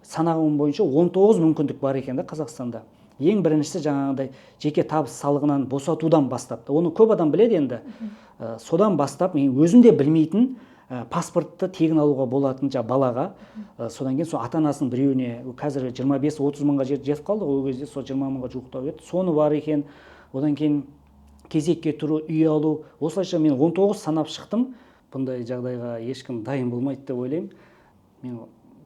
санағым бойынша 19 мүмкіндік бар екен да Қазақстанда. Ең біріншісі жаңағыдай жеке табыс салығынан босатудан бастап. Оны көп адам біледі енді. Содан бастап мен өзім де білмейтін паспортты тегін алуға болатын балаға. Содан кейін сол ата-анасының біреуіне қазір 25-30 мыңға жетіп қалды. Ол кезде сол 20 мыңға жуықтап еді. Соны бар екен. Одан кейін кезекке тұру, үй алу. Осылайша мен 19 санап шықтым. Бұндай жағдайға ешкім дайын болмайды деп ойлаймын. Мен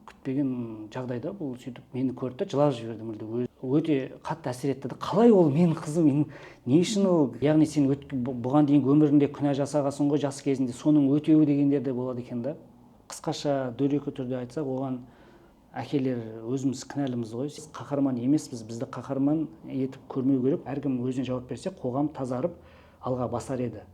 күтпеген жағдайда бұл сөйтіп мені көрді, жылап жіберді мүлде. Өте қатты әсер етті. Қалай ол менің қызым, не үшін ол? Яғни сен бұған дейін өмірінде күнә жасағансың ғой жас кезінде, соның өтеуі дегендер де болады екен да. Қысқаша дөрекі түрде айтсақ, оған әкелер өзіміз кінәліміз ғой. Қаһарман емеспіз, бізді қаһарман етіп көрмеу керек. Әркім өзіне жауап берсе, қоғам тазарып алға басар еді.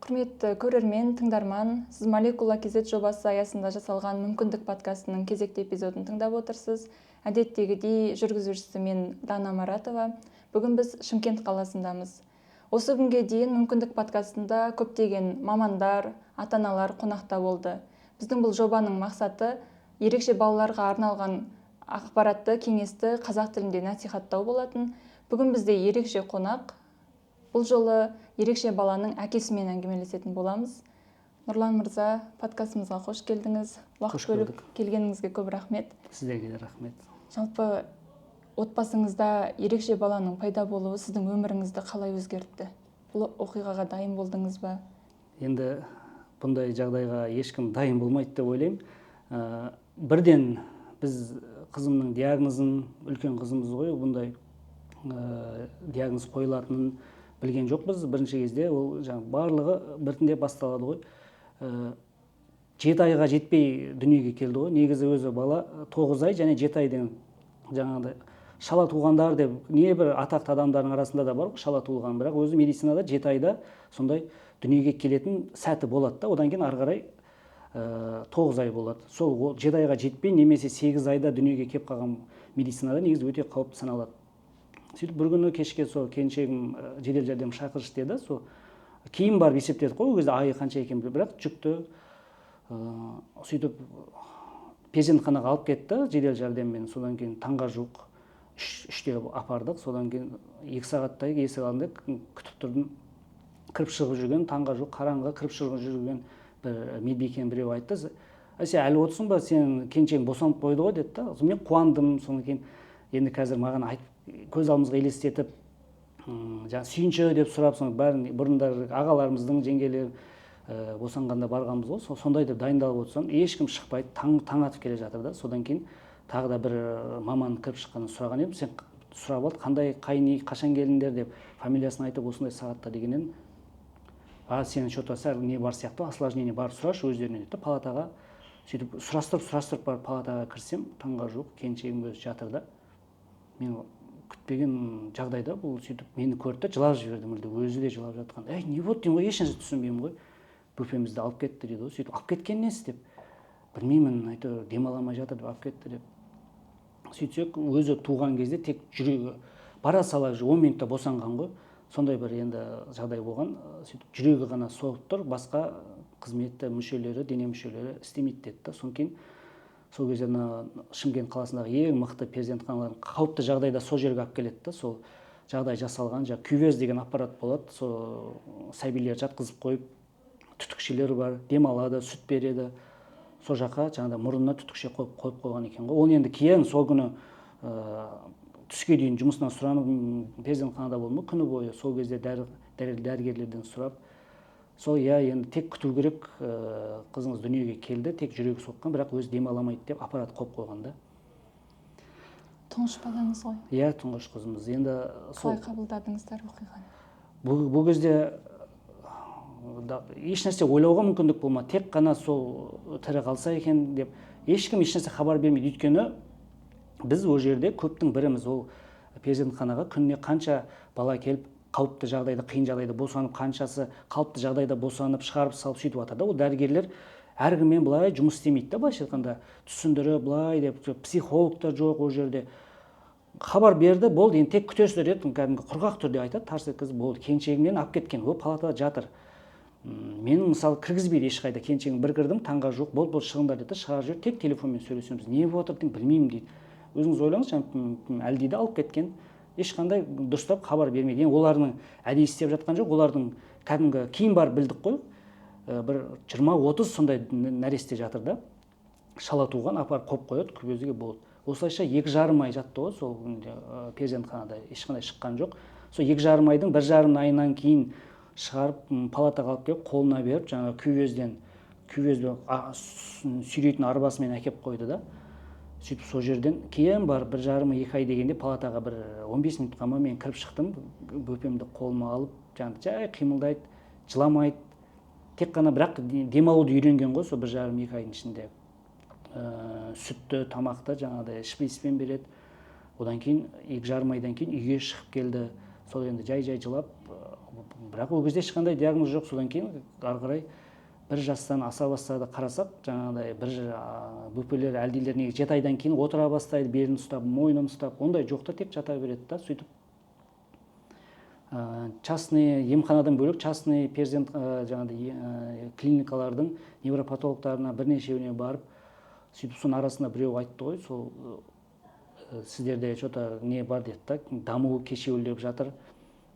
Құрметті көрермен, тыңдарман, сіз Молекула KZ жобасы аясында жасалған мүмкіндік подкастының кезекті эпизодын тыңдап отырсыз. Әдеттегідей жүргізушісі мен Дана Маратова. Бүгін біз Шымкент қаласындамыз. Осы күнге дейін мүмкіндік подкастында көптеген мамандар, ата-аналар қонақта болды. Біздің бұл жобаның мақсаты ерекше балаларға арналған ақпаратты, кеңесті қазақ тілінде насихаттау болатын. Бүгін бізде ерекше қонақ. Бұл жолы ерекше баланың әкесімен әңгімелесетін боламыз. Нұрлан мырза, подкастымызға қош келдіңіз. Уақыт бөліп келгеніңізге көп рахмет. Сіздерге де рахмет. Жалпы отбасыңызда ерекше баланың пайда болуы сіздің өміріңізді қалай өзгертті? Бұл оқиғаға дайын болдыңыз ба? Енді бұндай жағдайға ешкім дайын болмайды деп ойлаймын. Бірден біз қызымның диагнозын, үлкен қызымыз ғой, бұндай диагноз қойылатынын білген жоқпыз. Бірінші кезде ол барлығы біртіндеп басталады ғой. 7 айға жетпей дүниеге келді ғой. Негізі өзі бала 9 ай және 7 ай деген жаңағыдай шала туғандар деп небір атақты адамдардың арасында да бар ғой шала туылған, бірақ өзі медицинада 7 айда сондай дүниеге келетін сәті болады да, одан кейін ары қарай 9 ай болады. Сол 7 айға жетпей немесе 8 айда дүниеге келіп қалған медицинада негізі өте қауіпті саналады. Сөйтіп бір күні кешке сол келіншегім жедел жәрдем шақыршы деді. Сол кейін барып есептедік қой, ол кезде айы қанша екен, бірақ жүкті. Сөйтіп перзентханаға алып кетті жедел жәрдеммен. Содан кейін таңға жуық 3-те апардық. Содан кейін 2 сағаттай есік алдында күтіп тұрдым. Кіріп шығып жүрген, таңға жуық қараңғы кіріп шығып жүрген бір медбикен біреу айтты. Әсе әлі отырсың ба, сен келіншегің босанып қойды ғой деді. Мен қуандым. Содан кейін енді қазір маған айтып көз алдымызға елестетіп, сүйінші деп сұрап, бәрін бұрындар ағаларымыздың жеңгелер босанғанда барғанбыз ғой, сондай деп дайындалып отырсам, ешкім шықпайды, таң атып келе жатыр да. Содан кейін тағы да бір маман кіріп шыққанын сұраған едім, сен сұрап алды, қандай, қашан келдіңдер деп, фамилиясын айтып осындай сағатта дегеннен, сенің что-то сәл не бар сияқты, осложнение бар, сұрашы өздеріне деді. Палатаға сөйтіп сұрастырып барып палатаға кірсем, таңға жуық келіншегім өзі жатыр да. Мен күтпеген жағдайда бұл сөйтіп мені көрді, жылап жіберді мүлде, өзі де жылап жатқан. Не болды деймін ғой, ешнәрсе түсінбеймін ғой. Буфемізді алып кетті дейді ғой. Сөйтіп алып кеткен несі деп. Білмеймін, әйтеуір демаламай жатыр деп алып кетті деп. Сөйтсек, өзі туған кезде тек жүрегі бара сала 10 минутта босанған ғой. Сондай бір енді жағдай болған. Сөйтіп жүрегі ғана соғып тұр, басқа қызметті мүшелері, дене мүшелері істемейді деді. Содан кейін сол кезде Шымкент қаласындағы ең мықты перзентханалардың қауіпті жағдайда сол жерге алып келеді. Сол жағдай жасалған, кювез деген аппарат болады. Сол сәбилер жатқызып қойып, түтікшелер бар, демалады, сүт береді. Сол жаққа жаңағыда мұрнына түтікше қойып қойған екен ғой. Ол енді кейін сол күні түске дейін жұмысынан сұранып перзентханада болдым күні бойы. Сол кезде дәрігерлерден сұрап, сол енді тек күту керек, қызыңыз дүниеге келді, тек жүрегі соққан, бірақ өзі демаламайды деп аппарат қойып қойған да. Тұңғыш балаңыз ғой? Тұңғыш қызымыз. Енді қалай қабылдадыңыздар оқиғаны? Бұл кезде ешнәрсе ойлауға мүмкіндік болмады. Тек қана сол тірі қалса екен деп ешкім ешнәрсе хабар бермейді. Өйткені біз ол жерде көптің біріміз. Ол перзентханаға күніне қанша бала келіп қауіпті жағдайда, қиын жағдайда босанып, қаншасы қалыпты жағдайда босанып, шығарып салып сөйтіп жатыр да. Ол дәрігерлер әркіммен былай жұмыс істемейді да, былайша айтқанда түсіндіріп, былай деп, психологтар жоқ ол жерде. хабар берді, болды, енді тек күтесіздер деді, кәдімгі құрғақ түрде айтады, тарс еткізіп, болды, келіншегімнен алып кеткен, ол палатада жатыр. Мені мысалы кіргізбейді ешқайда, келіншегім бір кірдім, таңға жоқ, болды, шығыңдар деді, шығарып жіберді, тек телефонмен сөйлесеміз. Не болып жатыр деймін, білмеймін дейді. Өзіңіз ойлаңыз, әлдиді алып кеткен, ешқандай дұрыстап хабар бермейді. Енді олардың әдейі істеп жатқан жоқ, олардың кәдімгі кейін барып білдік қой, бір 20-30 сондай нәресте жатыр да, шала туған, апарып қойып қояды, күбезге болды. Осылайша 2,5 ай жатты ғой сол перзентханада, ешқандай шыққан жоқ. Сол 2,5 айдың 1,5 айынан кейін шығарып палатаға алып келіп қолына беріп, жаңа күвезді сүйрейтін арбасымен әкеп қойды да. Сөйтіп сол жерден кейін бар 1,5-2 ай дегенде палатаға бір 15 минутқа ма мен кіріп шықтым, бөпемді қолыма алып, жаңа жай қимылдайды, жыламайды. Тек қана бірақ демалуды үйренген ғой сол 1,5-2 айдың ішінде. Сүтті, тамақты жаңағыдай шприцпен береді. Одан кейін 2,5 айдан кейін үйге шығып келді. Сол енді жай жылап, бірақ ол кезде ешқандай диагноз жоқ. Содан кейін ары қарай 1 жастан аса бастады, қарасақ, жаңағыдай бөпелер, әлдилер неге 7 айдан кейін отыра бастайды, белін ұстап, мойнын ұстап, ондай жоқ та, тек жата береді да. Сөйтіп частный емханадан бөлек частный перзент жаңағыдай клиникалардың невропатологтарына бірнешеуіне барып, сөйтіп соның арасында біреу айтты ғой, сол сіздерде что-то не бар деді да, даму кешеуілдеп жатыр.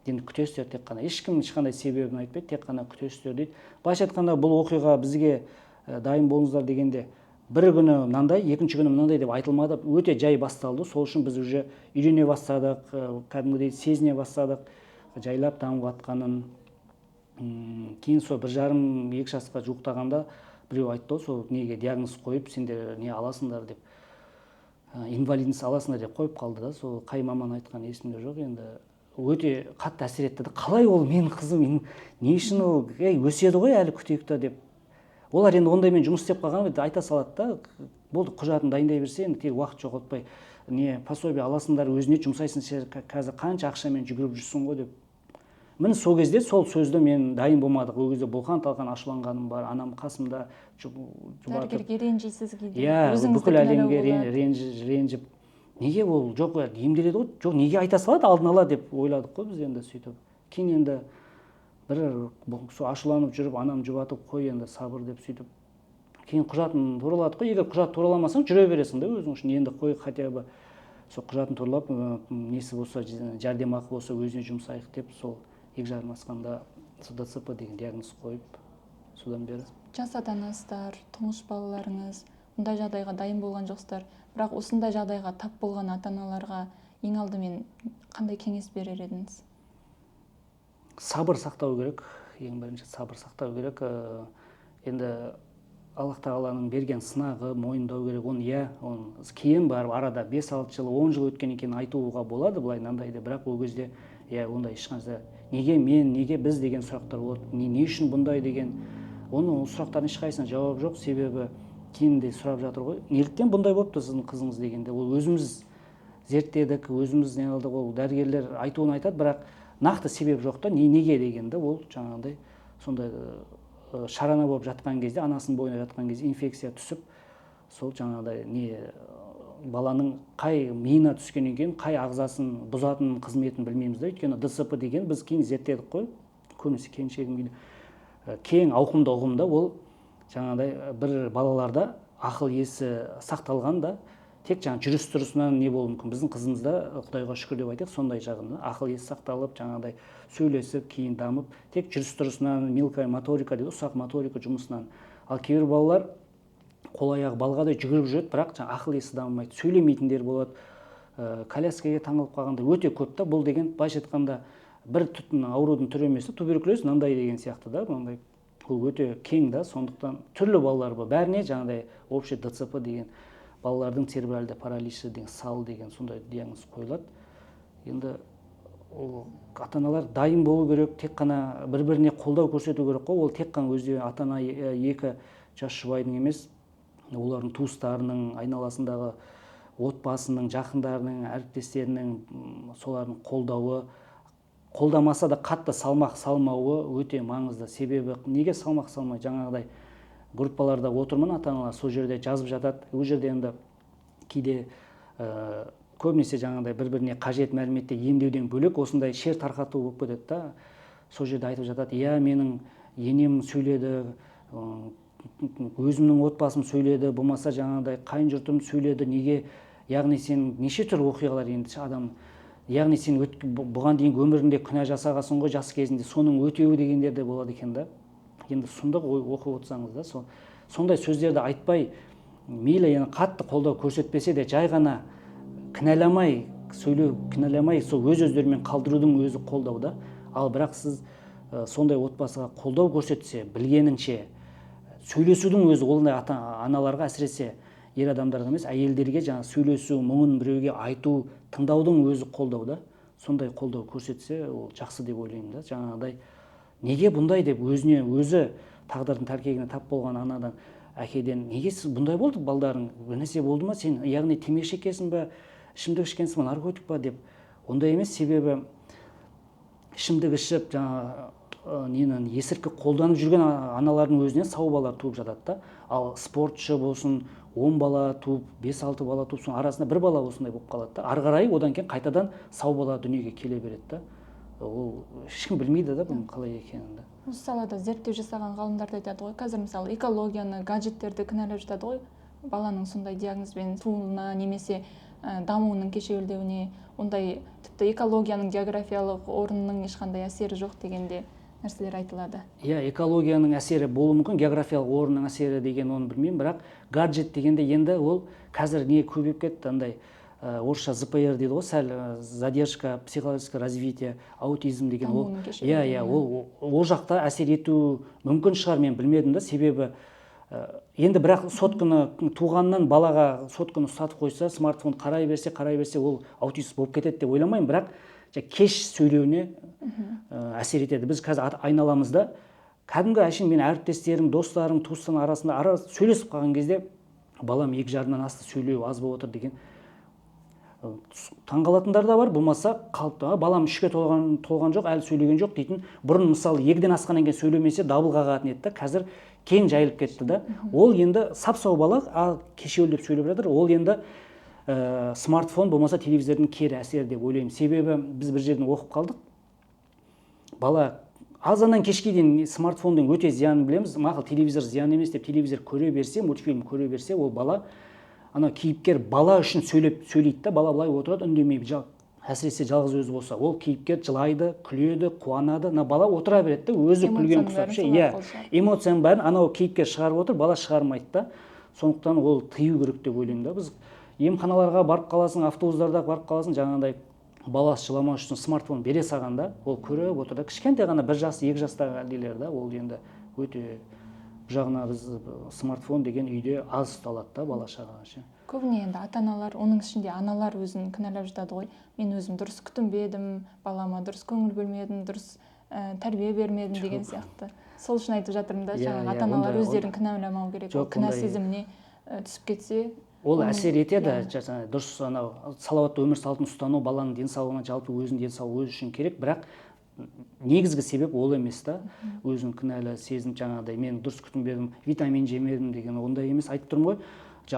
Енді күтесіздер тек қана. Ешкім ешқандай себебін айтпайды, тек қана күтесіздер дейді. Былайша айтқанда бұл оқиға бізге дайын болыңыздар дегенде бір күні мынандай, екінші күні мынандай деп айтылмады, өте жай басталды. Сол үшін біз уже үйрене бастадық, кәдімгідей сезіне бастадық, жайлап дамып жатқанын. Кейін сол 1,5-2 жасқа жуықтағанда біреу айтты ғой, сол неге диагноз қойып, сендер не аласыңдар деп, инвалидность аласыңдар деп қойып қалды да. Сол қай маман айтқан есімде жоқ, енді өте қатты әсер етті. Қалай ол менің қызым, не үшін ол өседі ғой әлі күтейік та деп. Олар енді ондаймен жұмыс істеп қалған, айта салады да, болды, құжатын дайындай берсе, енді тек уақыт жоғалтпай, не пособие аласыңдар, өзіне жұмсайсың, қазір қанша ақшамен жүгіріп жүрсің ғой деп. Міне сол кезде сол сөзді мен дайын болмадық. Ол кезде болқан-талқан ашуланғаным бар, анам қасымда дәрігерге ренжисіз кейде. Бүкіл әлемге ренжіп, неге ол жоқ, емделеді ғой, жоқ, неге айта салады алдын ала деп ойладық қой біз енді. Сөйтіп кейін енді бір сол ашуланып жүріп, анам жұбатып, қой енді сабыр деп, сөйтіп кейін құжатын тураладық қой. Егер құжат тураламасаң жүре бересің да өзің үшін, енді қой хотя бы сол құжатын туралап, несі болса, жәрдемақы болса өзіне жұмсайық деп, сол 2,5 асқанда ДЦП деген диагноз қойып, содан бері. Жас ата-анасыздар, тұңғыш балаларыңыз, мұндай жағдайға дайын болған жоқсыздар. Бірақ осындай жағдайға тап болған ата-аналарға ең алдымен қандай кеңес берер едіңіз? Сабыр сақтау керек, ең бірінші сабыр сақтау керек. Енді Аллах тағаланың берген сынағы мойындау керек. Оны кейін барып арада 5-6 жыл, 10 жыл өткен екен айтуға болады, былай мынандайды, бірақ ол кезде ондай ешқандай неге мен, неге біз деген сұрақтар болады. Не үшін бұндай деген, оның сұрақтардың ешқайсысына жауап жоқ. Себебі кейін де сұрап жатыр ғой, неліктен бұндай болыпты сіздің қызыңыз дегенде. Ол өзіміз зерттедік, өзіміз не қылдық, ол дәрігерлер айтуын айтады, бірақ нақты себеп жоқ та, неге дегенде ол жаңағыдай сондай шарана болып жатқан кезде, анасының бойына жатқан кезде инфекция түсіп, сол жаңағыдай баланың қай миына түскеннен кейін қай ағзасын бұзатын қызметін білмейміз да. Өйткені ДЦП деген біз кейін зерттедік қой, көбінесе келіншегім кең ауқымды ұғымда, ол жаңағыдай бір балаларда ақыл есі сақталған да, тек жүріс тұрысынан не болуы мүмкін. Біздің қызымызда Құдайға шүкір деп айтайық, сондай жағында ақыл есі сақталып, жаңағыдай сөйлесіп, кейін дамып, тек жүріс тұрысынан, мелкая моторика дейді, ұсақ моторика жұмысынан. Ал кейбір балалар қол аяғы балғадай жүгіріп жүреді, бірақ ақыл есі дамымайды, сөйлемейтіндер болады, коляскаға таңылып қалғандар өте көп та. Бұл деген былайша айтқанда бір түтін аурудың түрі емес, туберкулез мынандай деген сияқты да, мынандай. Бұл өте кең да, сондықтан түрлі балалар бар. Бәріне жаңағыдай общий ДЦП деген, балалардың церебральды параличі деген, сал деген сондай диагноз қойылады. Енді ата-аналар дайын болу керек, тек қана бір-біріне қолдау көрсету керек қой. Ол тек қана өзі ата-ана 2 жас жұбайдың емес, олардың туыстарының, айналасындағы отбасының, жақындарының, әріптестерінің солардың қолдауы, қолдамаса да қатты салмақ салмауы өте маңызды. Себебі неге салмақ салмай, жаңағыдай группаларда отырмын, ата-аналар сол жерде жазып жатады. Ол жерде енді кейде көбінесе жаңағыдай бір-біріне қажет мәліметті емдеуден бөлек осындай шер тарқату болып кетеді да. Сол жерде айтып жатады, иә менің енем сөйледі, өзімнің отбасым сөйледі, болмаса жаңағыдай қайын жұртым сөйледі, неге, яғни сен неше түрлі оқиғалар енді адам, яғни сен бұған дейін өмірінде күнә жасағансың ғой жас кезінде, соның өтеуі дегендер де болады екен да. Енді сұмдық оқып отырсаңыз да, сондай сөздерді айтпай, мейлі енді қатты қолдау көрсетпесе де жай ғана кінәламай сөйлеу, кінәламай сол өз-өздерімен қалдырудың өзі қолдау да. Ал бірақ сіз сондай отбасыға қолдау көрсетсе, білгенінше сөйлесудің өзі, ондай ата-аналарға, әсіресе ер адамдарға емес, әйелдерге жаңа сөйлесу, мұңын біреуге айту, тыңдаудың өзі қолдау да. Сондай қолдау көрсетсе, ол жақсы деп ойлаймын да. Жаңағыдай неге бұндай деп өзіне өзі тағдырдың тәлкегіне тап болған анадан, әкеден, неге сіз бұндай болды, балдарың бір нәрсе болды ма, сен яғни темекі шекесің ба, ішімдік ішкенсің ба, наркотик па деп. Ондай емес, себебі ішімдік ішіп жаңа есірткі қолданып жүрген аналардың өзінен сау балалар туып жатады да. Ал спортшы болсын, 10 бала туып, 5-6 бала туып, соның арасында бір бала осындай болып қалады да. Ары қарай одан кейін қайтадан сау бала дүниеге келе береді да. Ол ешкім білмейді да бұның қалай екенін да. Осы салада зерттеу жасаған ғалымдар да айтады ғой, қазір мысалы экологияны, гаджеттерді кінәлап жатады ғой, баланың сондай диагнозбен тууына немесе дамуының кешеуілдеуіне, ондай тіпті экологияның географиялық орнының ешқандай әсері жоқ дегенде нәрселер айтылады. Иә, экологияның әсері болуы мүмкін, географиялық орынның әсері деген оны білмеймін, бірақ гаджет дегенде енді ол қазір не көбейіп кетті, андай орысша ЗПР дейді ғой, сәл задержка психологическое развитие, аутизм деген ол. Иә, ол жақта әсер ету мүмкін шығар, мен білмедім да, себебі енді бірақ сотканы туғаннан балаға сотканы ұстатып қойса, смартфон қарай берсе, ол аутист болып кетеді деп ойламаймын, бірақ кеш сөйлеуіне әсер етеді. Біз қазір айналамызда кәдімгі әшейін мен әріптестерім, достарым, туыстарым арасында сөйлесіп қалған кезде балам 2 жарымнан асты сөйлеу аз болып отыр деген таңғалатындар да бар, болмаса қалыпты, балам 3-ке толған жоқ, әлі сөйлеген жоқ дейтін. Бұрын мысалы 2-ден асқаннан кейін сөйлемесе дабыл қағатын еді, қазір кең жайылып кетті да. Ол енді сап-сау бала кешеуілдеп сөйлеп жатыр, ол енді смартфон болмаса телевизордың кері әсері деп ойлаймын. Себебі біз бір жерден оқып қалдық, бала азаннан кешке дейін смартфондың өте зиянын білеміз, мақұл телевизор зиян емес деп телевизор көре берсе, мультфильм көре берсе, ол бала ана кейіпкер бала үшін сөйлейді да, бала былай отырады, үндемей, әсіресе жалғыз өзі болса, ол кейіпкер жылайды, күледі, қуанады, бала отыра береді, өзі күлген құсапшы, эмоцияның бәрін анау кейіпкер шығарып отыр, бала шығармайды да. Сондықтан ол тыю керек деп ойлаймын да. Біз емханаларға барып қаласың, автобустарда барып қаласың, жаңағыдай баласы жыламау үшін смартфон бере сағанда, ол көріп отыр да. Кішкентай ғана 1 жас, 2 жастағы әлдилер да, ол енді өте жағына біз смартфон деген үйде аз ұсталады да бала шаға. Көбіне енді ата-аналар, оның ішінде аналар өзін кінәлап жатады ғой. Мен өзім дұрыс күтінбедім, балама дұрыс көңіл бөлмедім, дұрыс тәрбие бермедім деген сияқты. Сол үшін айтып жатырмын да, жаңағы ата-аналар өздерін кінәламау керек. Кінә сезіміне түсіп кетсе, ол әсер етеді. Дұрыс салауатты өмір салтын ұстану баланың денсаулығына, жалпы өзінің денсаулығы өзі үшін керек, бірақ негізгі себеп ол емес та. Өзін кінәлі сезініп, жаңағыдай мен дұрыс күтінбедім, витамин жемедім деген ондай емес. Айтып тұрмын ғой,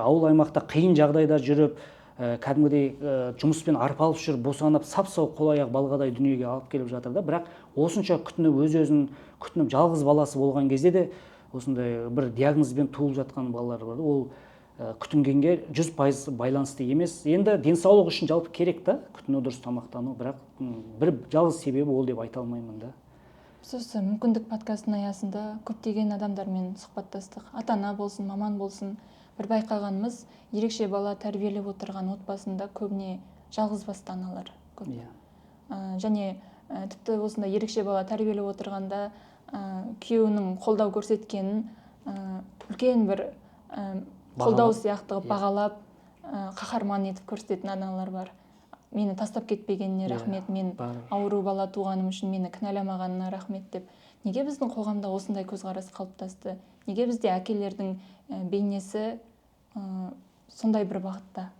ауыл аймақта қиын жағдайда жүріп, кәдімгідей жұмыспен арпалып жүріп, босанып, сап-сау қол-аяқ балғадай дүниеге алып келіп жатыр да. Бірақ осынша күтініп, өз-өзін күтініп, жалғыз баласы болған кезде де осындай бір диагнозбен туылып жатқан балалар бар. Ол күтінгенге 100% байланысты емес. Енді денсаулық үшін жалпы керек та, күтіну, дұрыс тамақтану, бірақ бір жалғыз себебі ол деп айта алмаймын да. Біз осы мүмкіндік подкастының аясында көптеген адамдармен сұхбаттастық. Ата-ана болсын, маман болсын, бір байқағанымыз, ерекше бала тәрбиелеп отырған отбасында көбіне жалғыз басты аналар көп. Және тіпті осында ерекше бала тәрбиелеп отырғанда күйеуінің қолдау көрсеткенін үлкен бір қолдау сияқты бағалап, қаһарман етіп көрсететін аналар бар. Мені тастап кетпегеніне рахмет, мен ауру бала туғаным үшін мені кінәламағанына рахмет деп. Неге біздің қоғамда осындай көзқарас қалыптасты? Неге бізде әкелердің бейнесі сондай бір бағытта?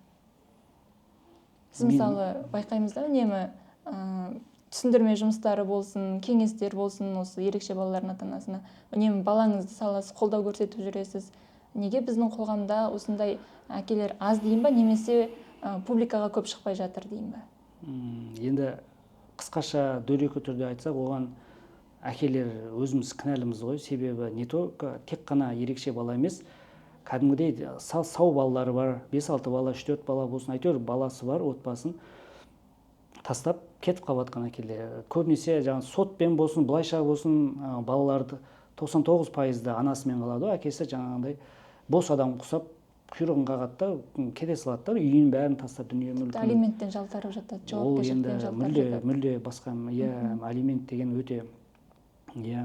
Сіз мысалы байқаймыз да, үнемі түсіндірме жұмыстары болсын, кеңестер болсын, осы ерекше балалардың ата-анасына үнемі балаңызды саласыз, қолдау көрсетіп жүресіз. Неге біздің қоғамда осындай әкелер аз дейін ба, немесе публикаға көп шықпай жатыр дейін ба? Енді қысқаша дөрекі түрде айтсақ, оған әкелер өзіміз кінәліміз ғой. Себебі не только тек қана ерекше бала емес, кәдімгідей сау балалары бар, 5-6 бала, 3-4 бала болсын, әйтеуір баласы бар отбасын тастап кетіп қалыватқан әкелер. Көбінесе жаңағы сотпен болсын, былайша болсын, балаларды 99%-да анасымен қалады, әкесі жаңағындай бос адам құсап құйрығын қағады да кете салады да, үйін бәрін тастап, дүние мүлкін. Алименттен жалтарып жатады, жауапкершіліктен жалтарып жатады. Мүлде басқа. Алимент деген өте,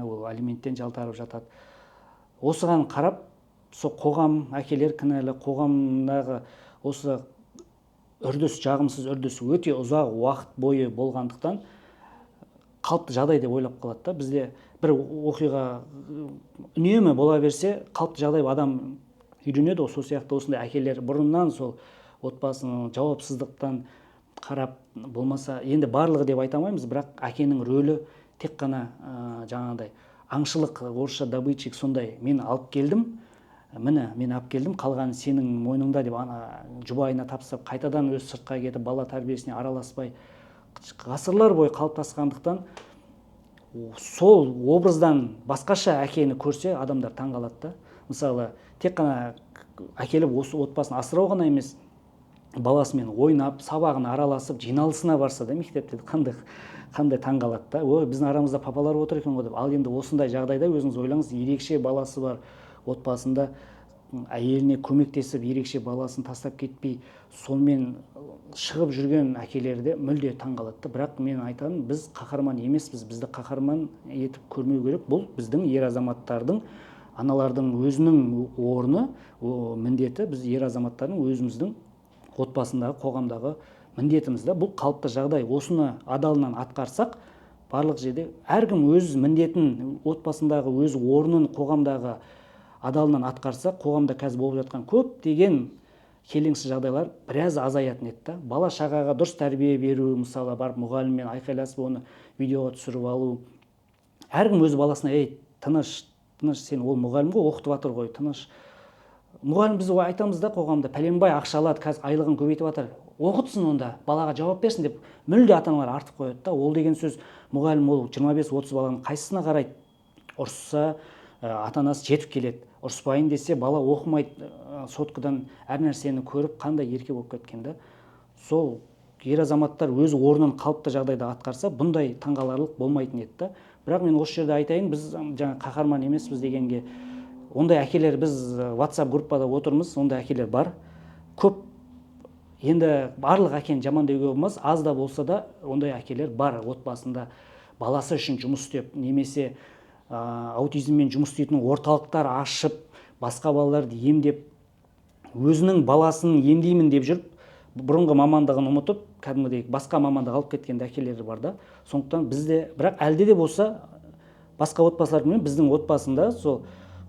ол алименттен жалтарып жатады. Осыған қарап, сол қоғам, әкелер кінәлі, қоғамдағы осы үрдіс, жағымсыз үрдіс өте ұзақ уақыт бойы болғандықтан қалыпты жағдай деп ойлап қалады да. Бізде бір оқиға үнемі бола берсе, қалыпты жағдай адам үйренеді ғой. Сол сияқты осындай әкелер бұрыннан сол отбасының жауапсыздықтан қарап, болмаса енді барлығы деп айта алмаймыз, бірақ әкенің рөлі тек қана жаңағыдай аңшылық, орысша добытчик, сондай. Мен алып келдім, міне мен алып келдім, қалғаны сенің мойныңда деп жұбайына тапсырып, қайтадан өз сыртқа кетіп, бала тәрбиесіне араласпай ғасырлар бойы қалыптасқандықтан сол образдан басқаша әкені көрсе адамдар таңғалады да. Мысалы, тек қана әкеліп осы отбасын асырау ғана емес, баласымен ойнап, сабағына араласып, жиналысына барса да мектепте қандай таңғалады да. Ой, біздің арамызда папалар отыр екен ғой деп. Ал енді осындай жағдайда өзіңіз ойлаңыз, ерекше баласы бар отбасында әйеліне көмектесіп, ерекше баласын тастап кетпей, сонымен шығып жүрген әкелерде мүлде таңғалады. Бірақ мен айтамын, біз қаһарман емеспіз, бізді қаһарман етіп көрмеу керек. Бұл біздің ер азаматтардың, аналардың өзінің орны, міндеті. Біз ер азаматтардың өзіміздің отбасындағы, қоғамдағы міндетіміз. Бұл қалыпты жағдай. Осыны адалынан атқарсақ, барлық жерде әркім өз міндетін, отбасындағы өз орнын, қоғамдағы адалынан атқарса, қоғамда қазір болып жатқан көптеген келеңсіз жағдайлар біраз азаятын еді. Бала шағаға дұрыс тәрбие беру, мысалы, барып мұғаліммен айқайласып, оны видеоға түсіріп алу. Әркім өз баласына, тыныш, сен ол мұғалім ғой, оқытып жатыр ғой, тыныш. Мұғалім, біз айтамыз да қоғамда, пәленбай ақша алады, қазір айлығын көбейтіп жатыр, оқытсын онда, балаға жауап берсін деп мүлде ата-аналар артып қояды да. Ол деген сөз, мұғалім ол 25-30 баланың қайсысына қарайды? Ұрысса, ата-анасы жетіп келеді. Ұрыспайын десе, бала оқымайды, соткадан әр нәрсені көріп, қандай ерке болып кеткен да. Сол ер азаматтар өз орнын қалыпты жағдайда атқарса, бұндай таңғаларлық болмайтын еді да. Бірақ мен осы жерде айтайын, біз жаңа қаһарман емеспіз дегенге, ондай әкелер, біз WhatsApp группада отырмыз, ондай әкелер бар. Көп, енді барлық әкені жаман деуге болмас, аз да болса да ондай әкелер бар. Отбасында баласы үшін жұмыс істеп, немесе аутизммен жұмыс істейтін орталықтар ашып, басқа балаларды емдеп, өзінің баласын емдеймін деп жүріп, бұрынғы мамандығын ұмытып, кәдімгідей басқа мамандық алып кеткен әкелер бар да. Сондықтан бізде, бірақ әлде де болса, басқа отбасылармен біздің отбасында сол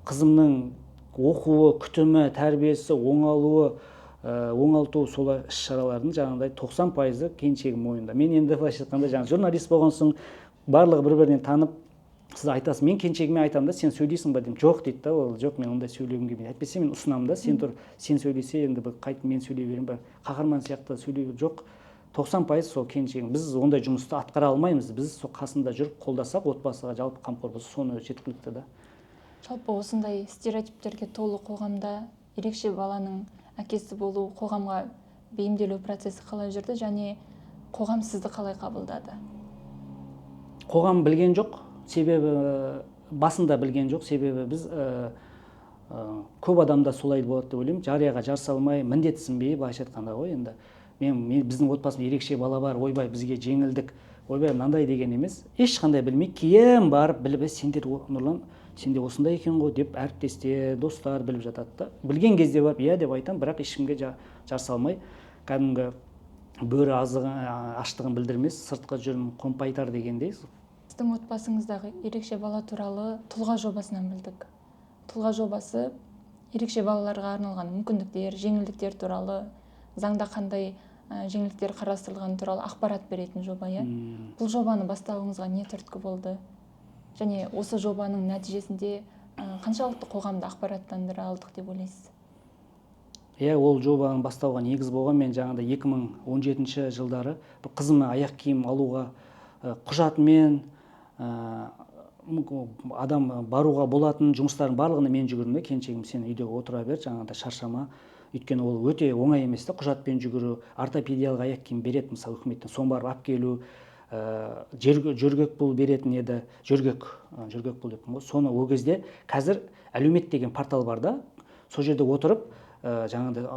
қызымның оқуы, күтімі, тәрбиесі, оңалту солай іс-шаралардың жаңағыдай 90%-ы келіншегім мойнында. Мен енді былайша айтқанда, жаңа журналист болған соң барлығы бір-бірінен танып, сіз айтасыз, мен келіншегіме айтамын да, сен сөйлейсің ба деймін. Жоқ дейді да, ол жоқ, мен ондай сөйлегім келмейді. Әйтпесе мен ұсынамын да, сен тұр, сен сөйлесе, енді қайтып мен сөйлей беремін ба, қаһарман сияқты сөйлеу жоқ. 90% сол келіншегім. Біз ондай жұмысты атқара алмаймыз. Біз сол қасында жүріп қолдасақ, отбасыға жалпы қамқор болса, соны жеткілікті да. Жалпы осындай стереотиптерге толы қоғамда ерекше баланың әкесі болу, қоғамға бейімделу процесі қалай жүрді, және қоғам сізді қалай қабылдады? Қоғам білген жоқ. Себебі басында білген жоқ, себебі біз көп адамда солай болады деп ойлаймын. Жарияға жар салмай, міндетсінбей, былайша айтқанда ғой, енді біздің отбасымда ерекше бала бар, ойбай бізге жеңілдік, ойбай мынандай деген емес. Ешқандай білмей, кейін барып біліп, сендер Нұрлан, сенде осындай екен ғой деп әріптестер, достар біліп жатады да. Білген кезде барып, иә деп айтам, бірақ ешкімге жар салмай, кәдімгі бөрі аштығын білдірмес, сыртқа жүрім қомпайтар дегендей. Сіздің отбасыңыздағы ерекше бала туралы тұлға жобасынан білдік. Тұлға жобасы ерекше балаларға арналған мүмкіндіктер, жеңілдіктер туралы, заңда қандай жеңілдіктер қарастырылған туралы ақпарат беретін жоба, иә? Бұл жобаны бастауыңызға не түрткі болды? Және осы жобаның нәтижесінде қаншалықты қоғамды ақпараттандыра алдық деп ойлайсыз? Ол жобаның бастауға негіз болған, мен жаңағыда 2017 жылдары бір қызыма аяқ киім алуға құжатымен адам баруға болатын жұмыстардың барлығына мен жүгірдім. Келіншегім, сен үйде отыра бер, жаңағыда шаршама. Өйткені ол өте оңай емес та, құжатпен жүгіру. Ортопедиялық аяқ киім береді мысалы үкіметтен, соны барып алып келу. Жөргек пұл беретін еді, жөргек пұл деппін ғой. Соны ол кезде қазір әлеумет деген портал бар да, сол жерде отырып жаңағыдай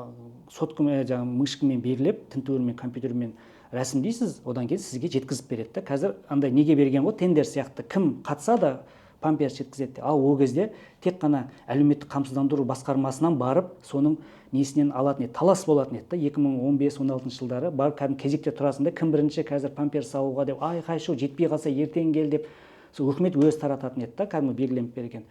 соткамен, мышкамен белгілеп, тінтуірмен, компьютермен рәсімдейсіз, одан кейін сізге жеткізіп береді да. Қазір андай неге берген ғой, тендер сияқты, кім қатса да памперс жеткізеді. Ал ол кезде тек қана әлеуметтік қамсыздандыру басқармасынан барып, соның несінен алатын еді, талас болатын еді да. 2015-16 жылдары барып кәдімгі кезекте тұрасың да, кім бірінші қазір памперс алуға деп, айқай-шу, жетпей қалса ертең кел деп, сол үкімет өзі тарататын еді да, кәдімгі белгіленіп берген.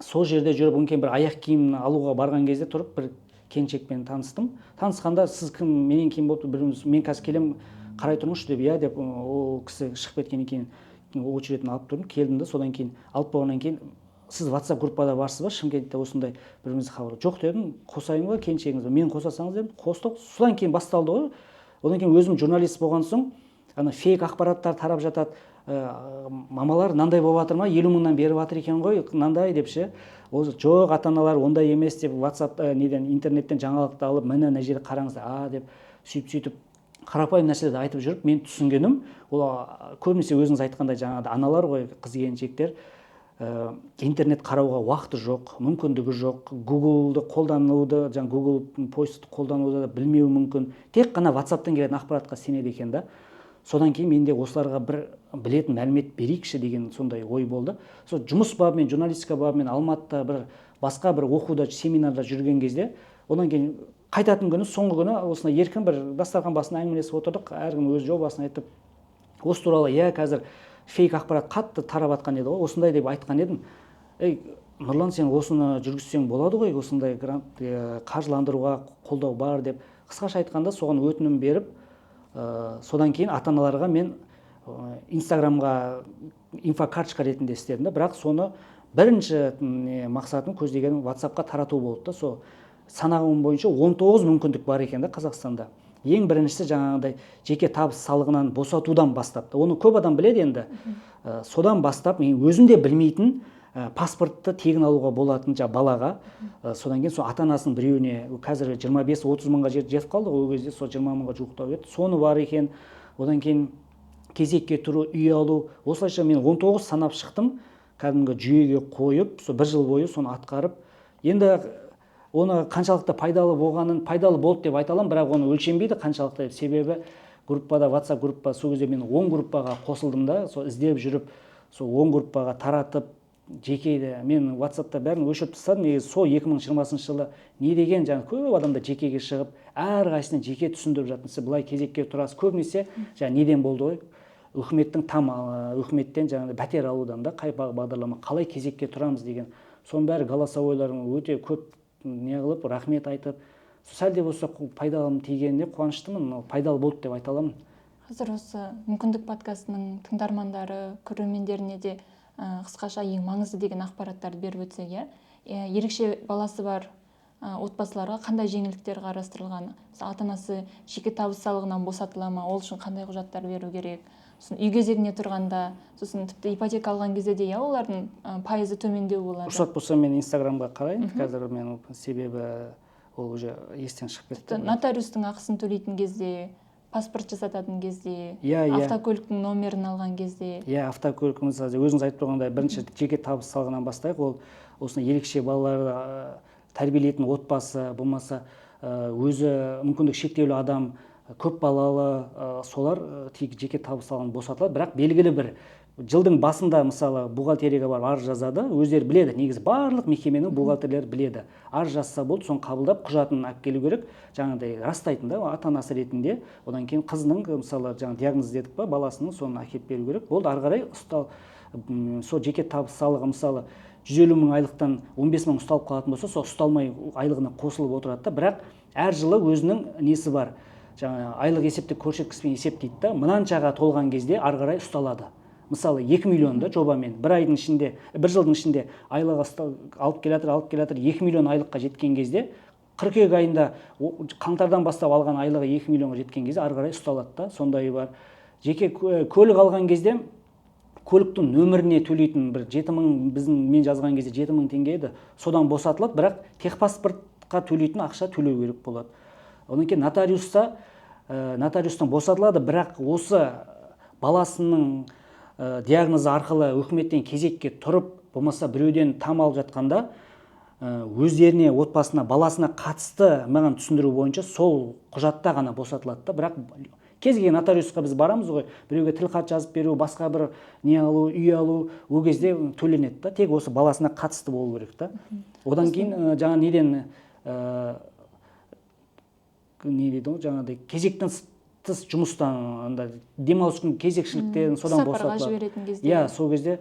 Сол жерде жүріп, кейін бір аяқ киім алуға барған кезде тұрып, бір келіншекпен таныстым. Танысқанда, сіз кім, менен кім болды, мен қазір келем, қарай тұрмыншы деп, деп, ол кісі шығып кеткеннен кейін очеретін алып тұрдым, келдім да, содан кейін алып болғаннан кейін, сіз WhatsApp группада барсыз ба, Шымкентте осындай бірімізді хабар. Жоқ дедім, қосайын ба, келіншегіңіз ба, мен қосасаңыз дедім, қостық. Содан кейін басталды ғой. Одан кейін өзім журналист болған соң, фейк ақпараттар тарап жатады. Мамалар мынандай болып жатыр ма, 50 мыңнан беріп жатыр екен ғой, мынандай деп ше. Жоқ, ата-аналар ондай емес деп, WhatsApp интернеттен жаңалықты алып, мына жерде қараңыздар, деп сөйтіп қарапайым нәрселерді айтып жүріп, мен түсінгенім, ол көбінесе өзіңіз айтқандай жаңағыда аналар ғой, қыз келіншектер, интернет қарауға уақыты жоқ, мүмкіндігі жоқ, Google-ды қолдануды, Google Post қолдануды да білмеуі мүмкін, тек қана WhatsApp-тан келетін ақпаратқа сенеді екен да. Содан кейін менде осыларға бір білетін мәлімет берейікші деген сондай ой болды. Сол жұмыс бабымен, журналистика бабымен Алматыда басқа бір оқуда, семинарда жүрген кезде, одан кейін қайтатын күні, соңғы күні осындай еркін бір дастархан басында әңгімелесіп отырдық, әркім өз жобасын айтып, осы туралы қазір фейк ақпарат қатты тарап жатқан еді ғой, осындай деп айтқан едім. Нұрлан, сен осыны жүргізсең болады ғой, осындай грант қаржыландыруға қолдау бар деп. Қысқаша айтқанда соған өтінім беріп, содан кейін ата-аналарға мен Инстаграмға инфокарточка ретінде істедім да, бірақ соны бірінші мақсатым көздеген WhatsApp-қа тарату болды да. Сол санағым бойынша 19 мүмкіндік бар екен да Қазақстанда. Ең біріншісі жаңағыдай жеке табыс салығынан босатудан бастап. Оны көп адам біледі енді. Содан бастап мен өзім де білмейтін паспортты тегін алуға болатын балаға. Содан кейін сол ата-анасының біреуіне қазір 25-30 мыңға жетіп қалды, ол кезде сол 20 мыңға жуықтау еді. Соны бар екен. Одан кейін кезекке тұру, үй алу. Осылайша мен 19 санап шықтым. Кәдімгі жүйеге қойып, сол бір жыл бойы соны атқарып. Енді оны қаншалықты пайдалы болғанын, пайдалы болды деп айта аламын, бірақ оны өлшенбейді қаншалықты. Себебі группада, WhatsApp группа, сол кезде мен 10 группаға қосылдым да, сол іздеп жүріп, сол 10 группаға таратып, жекейді. Мен WhatsApp-та бәрін өшіріп тастадым. Сол 2020 жылы не деген көп адамдар жекеге шығып, әрқайсысына жеке түсіндіріп жатыр. Сіз былай кезекке тұрасыз. Көбінесе неден болды ғой? Үкіметтен пәтер алудан да, қай бағдарлама, қалай кезекке тұрамыз деген. Соның бәрі голосовойларын өте көп не қылып, рахмет айтып, сәл де болса пайдалым тигеніне қуаныштымын, пайдалы болды деп айта аламын. Қазір осы мүмкіндік подкастының тыңдармандары, көрермендеріне де қысқаша ең маңызды деген ақпараттарды беріп өтсек, ерекше баласы бар отбасыларға қандай жеңілдіктер қарастырылған? Ата-анасы жеке табыс салығынан босатыла ма? Ол үшін қандай құжаттар беру керек? Үй кезегіне тұрғанда, сосын тіпті ипотека алған кезде де олардың пайызы төмендеу болады. Рұқсат болса мен Инстаграмға қарайын. Қазір мен себебі ол уже естен шығып кетті. Нотариустың ақысын төлейтін кезде, паспорт жасататын кезде, автокөліктің номерін алған кезде. Автокөлігіміз өзіңіз айтып тұрғандай бірінші жеке табыс салығынан бастайық. Ол осыны ерекше балаларды тәрбиелейтін отбасы, болмаса өзі мүмкіндік шектеулі адам, көп балалы, солар жеке табыс салығынан босатылады. Бірақ белгілі бір жылдың басында мысалы бухгалтерияға барып арыз жазады, өздері біледі, негізі барлық мекеменің бухгалтерлері біледі. Арыз жазса болды, соны қабылдап құжатын алып келу керек, жаңағыдай растайтын да, ата-анасы ретінде. Одан кейін қызының мысалы диагноз дедік па, баласының соны әкеліп беру керек. Болды, ары қарай сол жеке табыс салығы мысалы 150 мың айлықтан 15 мың ұсталып қалатын болса, сол ұсталмай айлығына қосылып отырады да. Бірақ әр жылы өзінің несі бар, айлық есептік көрсеткішпен есептейді да, мынаншаға толған кезде ары қарай ұсталады. Мысалы 2 миллионды жобамен бір жылдың ішінде айлығы алып келатыр, 2 миллион айлыққа жеткен кезде қыркүйек айында қаңтардан бастап алған айлығы 2 миллионға жеткен кезде ары қарай ұсталады да, сондай бар. Жеке көлік алған кезде көліктің нөміріне төлейтін бір 7.000, мен жазған кезде 7.000 теңге еді, содан босатылады, бірақ техпаспортқа төлейтін ақша төлеу керек болады. Одан кейін нотариустан босатылады, бірақ осы баласының диагнозы арқылы үкіметтен кезекке тұрып, болмаса біреуден там алып жатқанда, өздеріне, отбасына, баласына қатысты маған түсіндіру бойынша сол құжатта ғана босатылады да. Бірақ кез келген нотариусқа біз барамыз ғой, біреуге тілхат жазып беру, басқа бір не алу, үй алу, ол кезде төленеді да, тек осы баласына қатысты болу керек та. Одан кейін жаңа неден не дейді ғой, жаңағыдай кезектен тыс жұмыстан, демалыс күн кезекшіліктен содан босатылады. Сапарға жіберетін кезде. Иә, сол кезде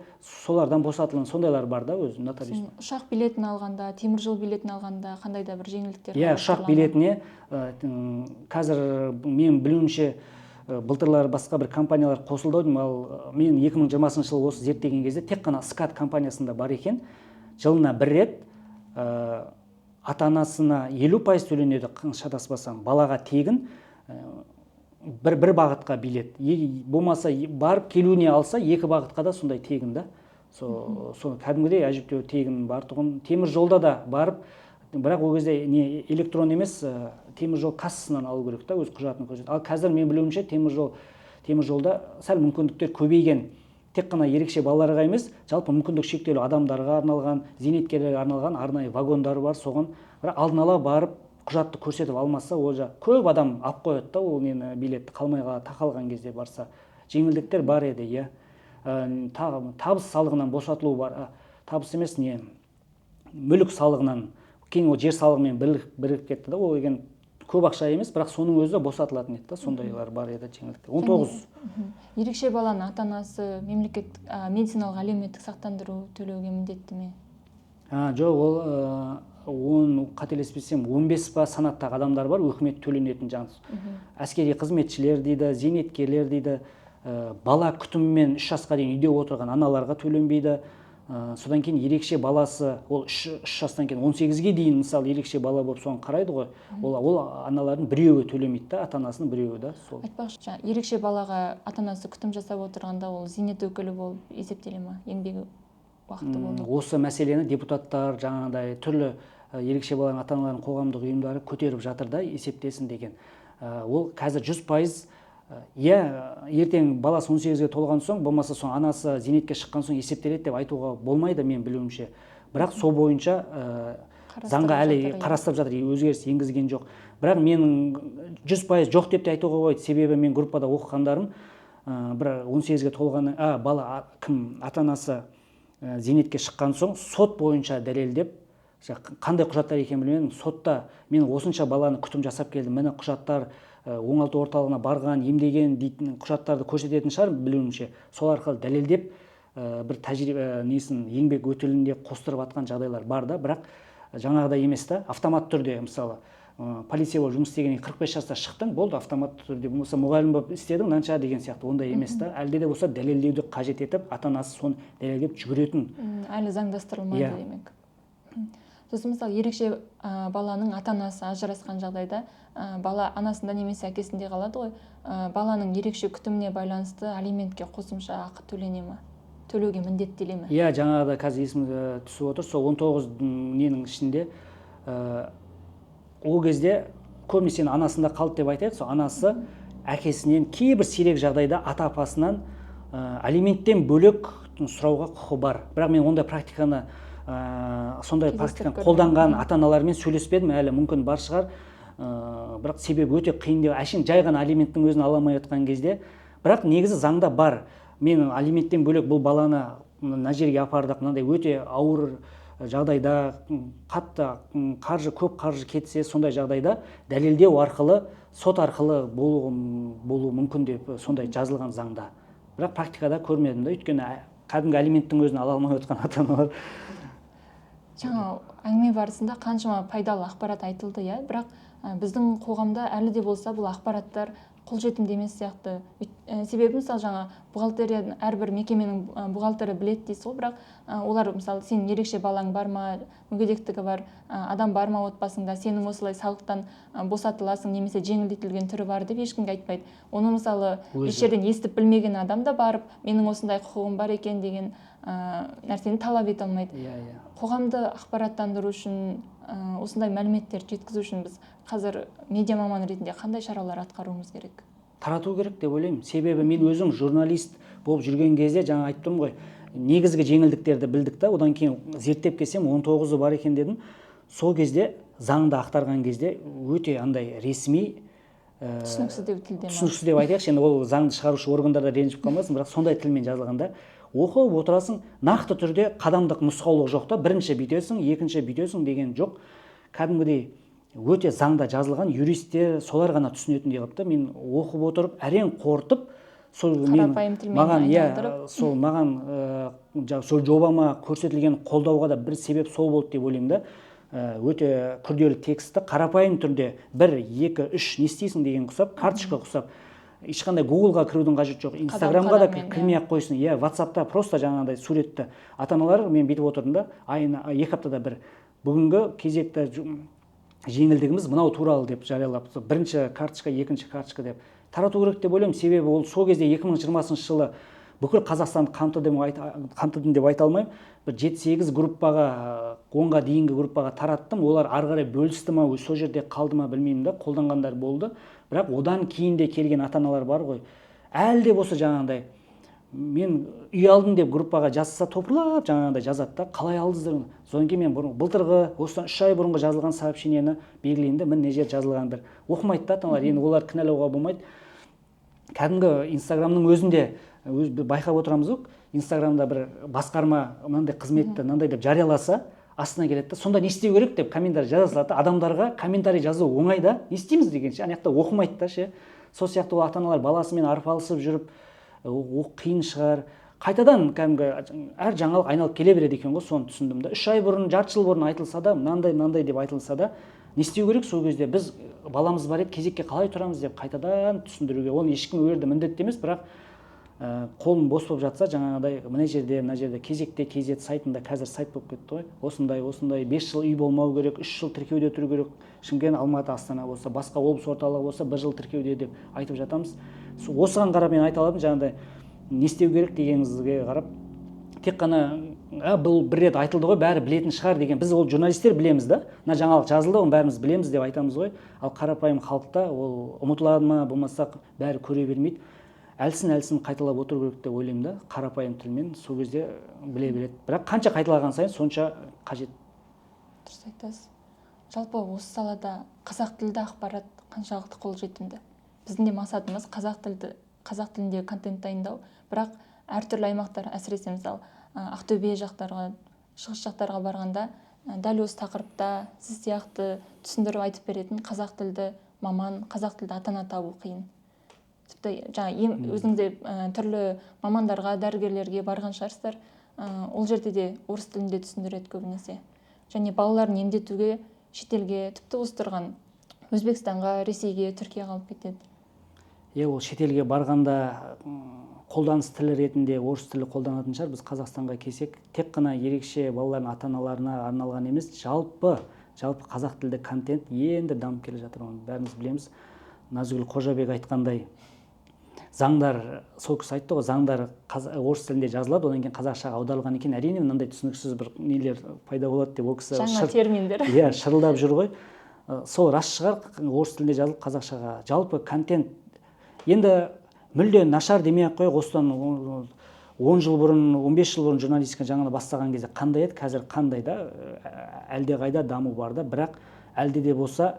солардан босатылған, сондайлар бар да өзі нотариус. Ұшақ билетін алғанда, темір жол билетін алғанда қандай да бір жеңілдіктер? Иә, ұшақ билетіне қазір мен білуімше былтырлары басқа бір компаниялар қосылды, ал мен 2020 жылы осы зерттеген кезде тек қана SCAT компаниясында бар екен. Жылына бір рет ата-анасына 50% төленеді, шатаспасам, балаға тегін бір бағытқа билет. Болмаса барып келуіне алса, 2 бағытқа да сондай тегін да. Сол кәдімгідей әжептәуір тегін бар тұғын. Темір жолда да барып, бірақ ол кезде не электрон емес, темір жол кассасынан алу керек та, өз құжатын көрсетіп. Ал қазір мен білуімше темір жолда сәл мүмкіндіктер көбейген. Тек қана ерекше балаларға емес, жалпы мүмкіндік шектеулі адамдарға арналған, зейнеткерлерге арналған арнайы вагондар бар, соған бірақ алдын ала барып құжатты көрсетіп алмаса, ол көп адам алып қояды да, ол нені билетті қалмай тақалған кезде барса. Жеңілдіктер бар еді, иә. Табыс салығынан босатылу бар, табыс емес не, мүлік салығынан, кейін ол жер салығымен бірігіп кетті да, ол деген көп ақша емес, бірақ соның өзі босатылатын еді да, сондайлар бар еді жеңілдіктер. 19. Ерекше баланы ата-анасы мемлекет медициналық әлеуметтік сақтандыру төлеуге міндетті ме? Жоқ, ол қателеспесем 15 па санаттағы адамдар бар, өкімет төленетін жаңыз. Әскери қызметшілер дейді, зейнеткерлер дейді, бала күтімімен 3 жасқа дейін үйде отырған аналарға төленбейді. Содан кейін ерекше баласы, ол 3 жастан кейін 18-ге дейін, мысалы, ерекше бала болып соған қарайды ғой, ол аналардың біреуі төлемейді да, ата-анасының біреуі да. Айтпақшы, ерекше балаға ата-анасы күтім жасап отырғанда, ол зейнет өкілі болып есептеле ма? Еңбегі уақыты болды. Осы мәселені депутаттар жаңағыдай түрлі ерекше баланың ата-аналардың қоғамдық ұйымдары көтеріп жатыр да, есептесін деген. Ол қазір 100%, иә, ертең баласы 18-ге толған соң, болмаса соң анасы зейнетке шыққан соң есептеледі деп айтуға болмайды мен білуімше. Бірақ сол бойынша заңға әлі қарастырып жатыр, өзгеріс енгізген жоқ. Бірақ менің 100% жоқ деп те айтуға болмайды, себебі мен группада оқығандарым, бір 18-ге толған бала ата-анасы зейнетке шыққан соң сот бойынша дәлелдеп, қандай құжаттар екенін білмедім, сотта мен осынша баланы күтім жасап келдім, міне құжаттар, оңалту орталығына барған, емдеген дейтін құжаттарды көрсететін шығар білуімше. Сол арқылы дәлелдеп бір тәжірибе еңбек өтілінде қостырып атқан жағдайлар бар да, бірақ жаңағыдай емес та, автомат түрде, мысалы, полиция болып жұмыс істегеннен 45 жаста шықтың, болды, автомат түрде, болмаса мұғалім болып істедің, мынанша деген сияқты, ондай емес та. Әлде де болса дәлелдеуді қажет етіп, ата-анасы соны дәлелдеп жүгіретін. Әлі заңдастырылмайды демек. Сосын мысалы ерекше баланың ата-анасы ажырасқан жағдайда, бала анасында немесе әкесінде қалады ғой, баланың ерекше күтіміне байланысты алиментке қосымша ақы төлене ме? Төлеуге міндеттеле ме? Иә, жаңағыда қазір есімге түсіп отыр, сол 19 ненің ішінде ол кезде көбінесе анасында қалды деп айтайық, сол анасы әкесінен кейбір сирек жағдайда ата-апасынан алименттен бөлек сұрауға құқы бар. Бірақ мен ондай практиканы сондай практиканы қолданған ата-аналармен сөйлеспедім, әлі мүмкін бар шығар. Бірақ себебі өте қиын деп, әшейін жай ғана алименттің өзін ала алмай отқан кезде, бірақ негізі заңда бар. Мен алименттен бөлек бұл баланы мына жерге апардық, мынандай өте ауыр жағдайда, қатты көп қаржы кетсе, сондай жағдайда дәлелдеу арқылы, сот арқылы болу мүмкін деп сондай жазылған заңда. Бірақ практикада көрмедім да, өйткені кәдімгі алименттің өзін ала алмай отқан ата-аналар. Жаңа әңгіме барысында қаншама пайдалы ақпарат айтылды, иә, бірақ біздің қоғамда әлі де болса бұл ақпараттар қолжетімді емес сияқты. себебі мысалы жаңа бухгалтерияның әрбір мекеменің бухгалтері біледі дейсіз ғой, бірақ олар мысалы сенің ерекше балаң бар ма, мүгедектігі бар адам бар ма отбасыңда, сенің осылай салықтан босатыласың немесе жеңілдетілген түрі бар деп ешкімге айтпайды. Оны мысалы еш жерден естіп білмеген адам да барып менің осындай құқығым бар екен деген нәрсені талап ете алмайды. Қоғамды ақпараттандыру үшін, осындай мәліметтерді жеткізу үшін біз қазір медиа маманы ретінде қандай шаралар атқаруымыз керек? Тарату керек деп ойлаймын. Себебі мен өзім журналист болып жүрген кезде жаңа айттым ғой, негізгі жеңілдіктерді білдік та, одан кейін зерттеп келсем 19-ы бар екен дедім. Сол кезде заңды ақтарған кезде өте андай ресми түсініксіздеу тілде, түсініксіз деп айтайықшы, енді ол заңды шығарушы органдарда ренжіп қалмасын, бірақ сондай тілмен жазылғанда оқып отырасың, нақты түрде қадамдық нұсқаулық жоқ та, бірінші бүйтесің, екінші бүйтесің деген жоқ. Кәдімгідей өте заңда жазылған, юристтер солар ғана түсінетіндей қылып та, мен оқып отырып, әрең қорытып, сол маған сол маған сол жобама көрсетілген қолдауға да бір себеп сол болды деп ойлаймын да. Өте күрделі текстті қарапайым түрде 1, 2, 3 не істейсің деген құсап, карточка құсап, ешқандай Google-ға кірудің қажеті жоқ, Instagram-ға да кірмей-ақ қойсын, WhatsApp-та просто жаңағыдай суретті ата-аналар мен бүйтіп отырдым да, айына 2 аптада бір бүгінгі кезекті жеңілдігіміз мынау туралы деп жариялап, бірінші карточка, екінші карточка деп тарату керек деп ойлаймын. Себебі ол сол кезде 2020 жылы бүкіл Қазақстанды қамтыдым деп айта алмаймын. Бір 7-8 группаға, 10-ға дейінгі группаға тараттым. Олар ары қарай бөлісті ма, сол жерде қалды ма білмеймін да, қолданғандар болды. Бірақ одан кейін де келген ата-аналар бар ғой. Әлі де болса жаңағындай мен үй алдым деп группаға жазса топырлап жаңағындай жазады да, қалай алдыңыздар? Содан кейін мен былтырғы осыдан 3 ай бұрынғы жазылған сообщениені белгілеймін де, міне жер жазылған бір оқымайды да ата-аналар. Енді олар кінәлауға болмайды. Кәдімгі Инстаграмның өзінде байқап отырамыз ғой, Инстаграмда бір басқарма мынандай қызметті мынандай деп жарияласа, астына келеді да, сонда не істеу керек деп комментарий жаза салады. Адамдарға комментарий жазу оңай да, не істейміз дегенше, ана жақта оқымайды да ше. Сол сияқты ол ата-аналар баласымен арпалысып жүріп, қиын шығар. Қайтадан кәдімгі әр жаңалық айналып келе береді екен ғой, соны түсіндім да. 3 ай бұрын, жарты жыл бұрын айтылса да, мынандай деп айтылса да, не істеу керек сол кезде? Біз баламыз бар еді, кезекке қалай тұрамыз деп қайтадан түсіндіруге. Оны ешкім өрді міндетті емес, бірақ қолым бос болып жатса, жаңағыдай мына жерде кезекте KZ сайтында қазір сайт болып кетті ғой. Осындай 5 жыл үй болмау керек, 3 жыл тіркеуде тұру керек. Шымкент, Алматы, Астана болса, басқа облыс орталығы болса 1 жыл тіркеуде деп айтып жатамыз. Осыған қарап мен айта аламын, жаңағыдай не істеу керек дегеніңізге қарап, тек қана бұл бір рет айтылды ғой, бәрі білетін шығар деген. Біз ол журналистер білеміз да, мына жаңалық жазылды, оны бәріміз білеміз деп айтамыз ғой. Ал қарапайым халықта ол ұмытылады ма, болмаса бәрі көре бермейді. Әлсін қайталап отыру керек деп ойлаймын да, қарапайым тілмен сол кезде біле береді. Бірақ қанша қайталаған сайын сонша қажет. Дұрыс айтасыз. Жалпы осы салада қазақ тілді ақпарат қаншалықты қолжетімді? Біздің де мақсатымыз қазақ тіліндегі контент дайындау, бірақ әртүрлі аймақтар, әсіресе мысалы Ақтөбе жақтарға, шығыс жақтарға барғанда дәл осы тақырыпта сіз сияқты түсіндіріп айтып беретін қазақ тілді маман, қазақ тілді ата-ана табу қиын. Тіпті жаңа өзіңде түрлі мамандарға, дәрігерлерге барған шығарсыздар, ол жерде де орыс тілінде түсіндіреді көбінесе. Және балаларын емдетуге шетелге, тіпті осы тұрған Өзбекстанға, Ресейге, Түркияға алып кетеді. Ол шетелге барғанда қолданыс тілі ретінде орыс тілі қолданатын шығар. Біз Қазақстанға келсек, тек қана ерекше балалардың ата-аналарына арналған емес, жалпы қазақ тілді контент енді дамып келе жатыр. Оны бәріміз білеміз. Назгүл Қожабек айтқандай, заңдар, сол кісі айтты ғой, заңдар орыс тілінде жазылады, одан кейін қазақшаға аударылған екен. Әрине мынандай түсініксіз бір нелер пайда болады деп ол кісі жаңа терминдер. Шырылдап жүр ғой. Сол рас шығар, орыс тілінде жазылып қазақшаға. Жалпы контент енді мүлде нашар демей-ақ қойып, осыдан 10 жыл бұрын, 15 жыл бұрын журналистика жаңа бастаған кезде қандай еді, қазір қандай да, әлде қайда даму бар да, бірақ әлде де болса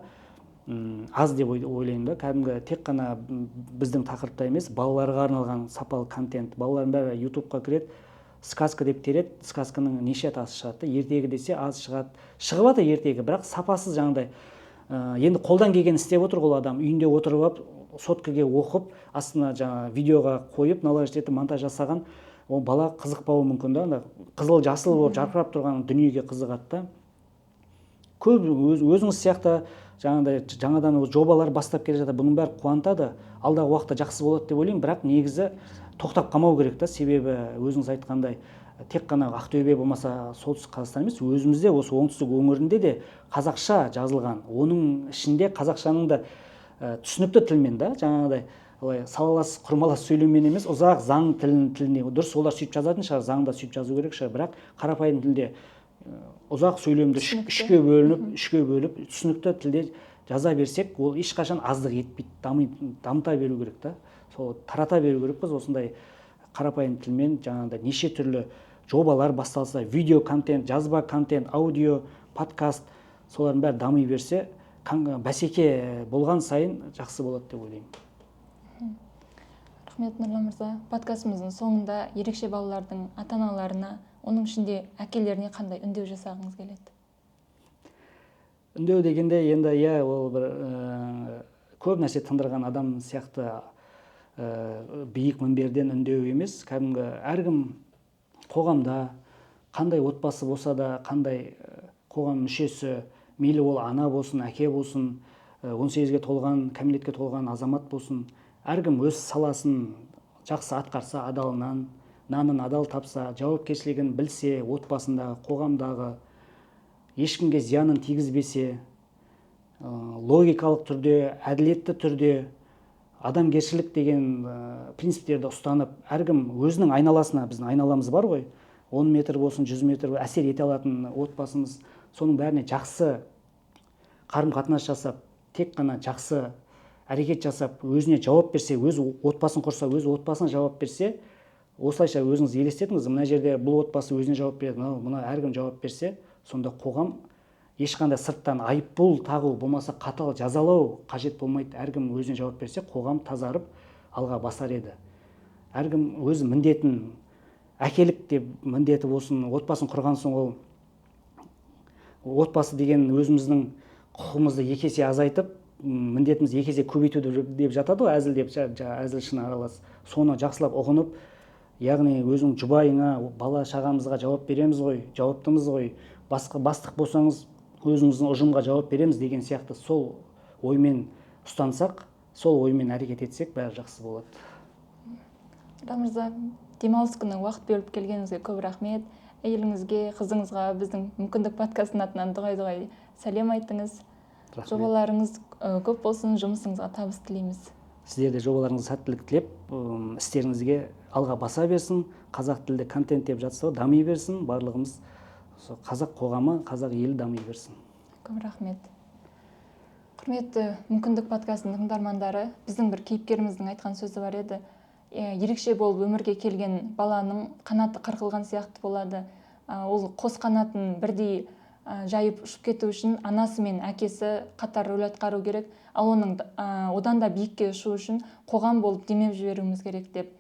аз деп ойлаймын да. Кәдімгі тек қана біздің тақырыпта емес, балаларға арналған сапалы контент. Балалардың бәрі YouTube-қа кіреді, сказка деп тереді, сказканың неше атасы шығады. Ертегі десе аз шығады. Шығып жатыр ертегі, бірақ сапасыз жаңағыдай. Енді қолдан келген істеп отыр ол адам, үйінде отырып алып, соткаға оқып, астына жаңа видеоға қойып, налаж етіп монтаж жасаған. Ол бала қызықпауы мүмкін да, қызыл жасыл болып жарқырап тұрған дүниеге қызығады да. Көп өзіңіз сияқты жаңадан жобалар бастап келе жатыр, бұның бәрі қуантады. алдағы уақытта жақсы болады деп ойлаймын, бірақ негізі тоқтап қалмау керек та, себебі өзіңіз айтқандай тек қана Ақтөбе болмаса солтүстік Қазақстан емес, өзімізде осы оңтүстік өңірінде де қазақша жазылған, оның ішінде қазақшаның да түсінікті тілмен да, жаңағыдай олай салалас құрмалас сөйлеммен емес, ұзақ заң тіліне дұрыс олар сөйтіп жазатын шығар, заңда сөйтіп жазу керек шығар, бірақ қарапайым тілде ұзақ сөйлемді үшке бөліп түсінікті тілде жаза берсек, ол ешқашан аздық етпейді, дамыта беру керек та, сол тарата беру керекпіз. Осындай қарапайым тілмен жаңағыдай неше түрлі жобалар басталса, видео контент, жазба контент, аудио, подкаст, солардың бәрі дами берсе, бәсеке болған сайын жақсы болады деп ойлаймын. Рахмет, Нұрлан мырза. Подкастымыздың соңында ерекше балалардың ата-аналарына, оның ішінде әкелеріне қандай үндеу жасағыңыз келеді? Үндеу дегенде енді ол бір көп нәрсе тындырған адам сияқты биік мінберден үндеу емес, кәдімгі әркім қоғамда қандай отбасы болса да, қандай қоғам мүшесі, мейлі ол ана болсын, әке болсын, 18-ге толған, кәмелетке толған азамат болсын, әркім өз саласын жақсы атқарса, адалынан, нанын адал тапса, жауапкершілігін білсе, отбасындағы, қоғамдағы, ешкімге зиянын тигізбесе, логикалық түрде, әділетті түрде, адамгершілік деген принциптерді ұстанып, әркім өзінің айналасына, біздің айналамыз бар ғой, 10 метр болсын, 100 метр әсер ете алатын отбасымыз, соның бәріне жақсы қарым-қатынас жасап, тек қана жақсы әрекет жасап, өзіне жауап берсе, өз отбасын құрса, өз отбасына жауап берсе, осылайша өзіңіз елестетіңіз, мына жерде бұл отбасы өзіне жауап береді, мына әркім жауап берсе, сонда қоғам ешқандай сырттан айыппұл тағу, болмаса қатал жазалау қажет болмайды. Әркім өзіне жауап берсе, қоғам тазарып алға басар еді. Әркім өз міндетін, әкелік деп міндеті болсын, отбасын құрған соң ол отбасы деген өзіміздің құқығымызды екі есе азайтып, міндетімізді екі есе көбейту деп жатады ғой, әзілдеп, әзіл шыны аралас. Соны жақсылап ұғынып, яғни өзің жұбайыңа, бала шағамызға жауап береміз ғой, жауаптымыз ғой, бастық болсаңыз өзіңіздің ұжымға жауап береміз деген сияқты сол оймен ұстансақ, сол оймен әрекет етсек, бәрі жақсы болады. Мырза, демалыс күні уақыт бөліп келгеніңізге көп рахмет. Әйеліңізге, қызыңызға біздің мүмкіндік подкастының атынан дұғай сәлем айтыңыз. Жобаларыңыз көп болсын, жұмысыңызға табыс тілейміз. Сіздер де жобаларыңызға сәттілік тілеп, істеріңізге алға баса берсін, қазақ тілді контент деп жатса, дами берсін, барлығымыз қазақ қоғамы, қазақ елі дами берсін. Көп рахмет. Құрметті мүмкіндік подкастының тыңдармандары, біздің бір кейіпкеріміздің айтқан сөзі бар еді. Ерекше болып өмірге келген баланың қанаты қырқылған сияқты болады. Ол қос қанатын бірдей жайып ұшып кету үшін анасы мен әкесі қатар рөл атқару керек, ал оның одан да биікке ұшу үшін қоғам болып демеп жіберуіміз керек деп.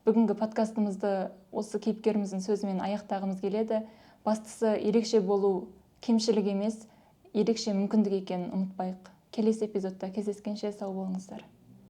Бүгінгі подкастымызды осы кейіпкеріміздің сөзімен аяқтағымыз келеді. Бастысы ерекше болу кемшілік емес, ерекше мүмкіндік екенін ұмытпайық. Келесі эпизодта кездескенше сау болыңыздар.